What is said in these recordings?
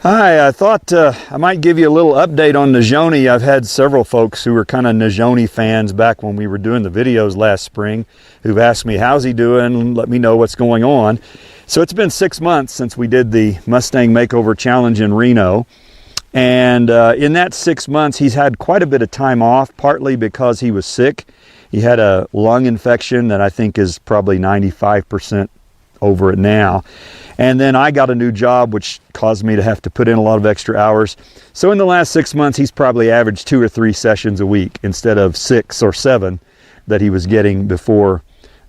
Hi, I thought I might give you a little update on Najoni. I've had several folks who were kind of Najoni fans back when we were doing the videos last spring who've asked me, how's he doing? Let me know what's going on. So it's been 6 months since we did the Mustang Makeover Challenge in Reno. And in that 6 months, he's had quite a bit of time off, partly because he was sick. He had a lung infection that I think is probably 95% over it now. And then I got a new job, which caused me to have to put in a lot of extra hours. So in the last 6 months, he's probably averaged 2 or 3 sessions a week instead of 6 or 7 that he was getting before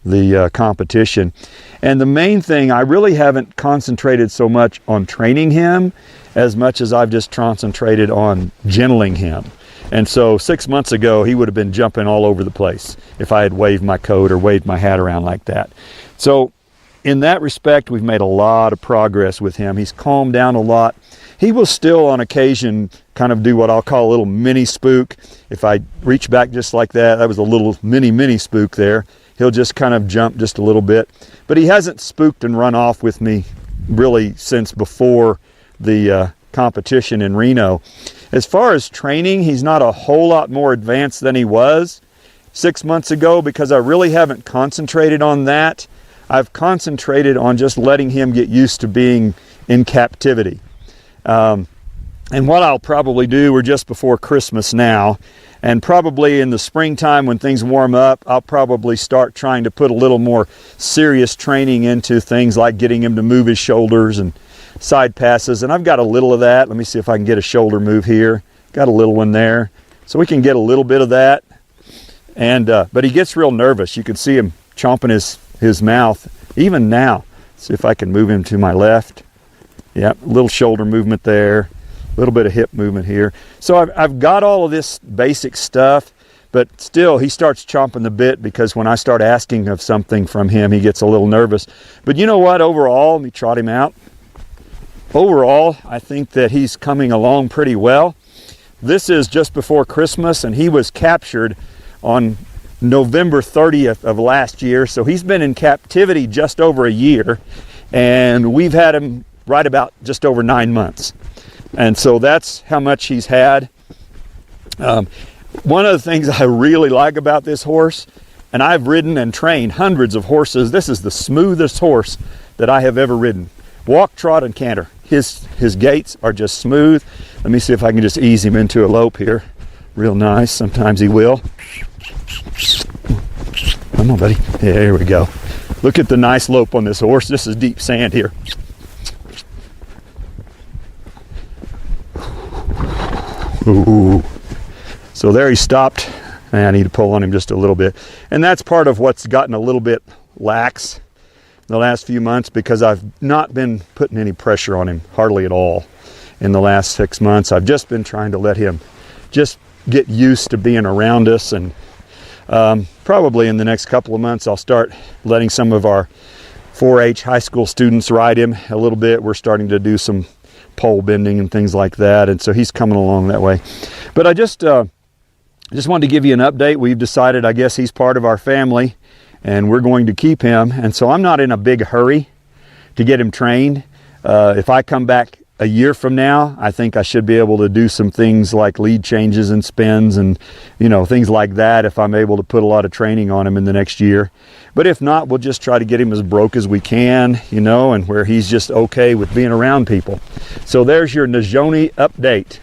the competition. And the main thing, I really haven't concentrated so much on training him as much as I've just concentrated on gentling him. And so 6 months ago, he would have been jumping all over the place if I had waved my coat or waved my hat around like that. So in that respect, we've made a lot of progress with him. He's calmed down a lot. He will still on occasion kind of do what I'll call a little mini spook. If I reach back just like that, that was a little mini spook there. He'll just kind of jump just a little bit. But he hasn't spooked and run off with me really since before the competition in Reno. As far as training, he's not a whole lot more advanced than he was 6 months ago because I really haven't concentrated on that. I've concentrated on just letting him get used to being in captivity. And what I'll probably do, we're just before Christmas now, and probably in the springtime when things warm up, I'll probably start trying to put a little more serious training into things like getting him to move his shoulders and side passes. And I've got a little of that. Let me see if I can get a shoulder move here. Got a little one there. So we can get a little bit of that. And but he gets real nervous. You can see him chomping his mouth even now. See if I can move him to my left. Yep, a little shoulder movement there, a little bit of hip movement here. So I've got all of this basic stuff, but still he starts chomping the bit because when I start asking of something from him, he gets a little nervous. But you know what, overall, let me trot him out. Overall, I think that he's coming along pretty well. This is just before Christmas, and he was captured on November 30th of last year. So he's been in captivity just over a year, and we've had him right about just over 9 months. And so that's how much he's had. One of the things I really like about this horse, and I've ridden and trained hundreds of horses, this is the smoothest horse that I have ever ridden. Walk, trot, and canter. His gaits are just smooth. Let me see if I can just ease him into a lope here. Real nice. Sometimes he will. Come on, buddy. Yeah, here we go. Look at the nice lope on this horse. This is deep sand here. Ooh. So there he stopped. I need to pull on him just a little bit. And that's part of what's gotten a little bit lax the last few months because I've not been putting any pressure on him hardly at all in the last 6 months. I've just been trying to let him just get used to being around us, and probably in the next couple of months I'll start letting some of our 4-H high school students ride him a little bit. We're starting to do some pole bending and things like that, and so he's coming along that way. But I just wanted to give you an update. We've decided, I guess, he's part of our family and we're going to keep him, and so I'm not in a big hurry to get him trained. If I come back a year from now, I think I should be able to do some things like lead changes and spins and things like that if I'm able to put a lot of training on him in the next year. But if not, we'll just try to get him as broke as we can, and where he's just okay with being around people. So there's your Najoni update.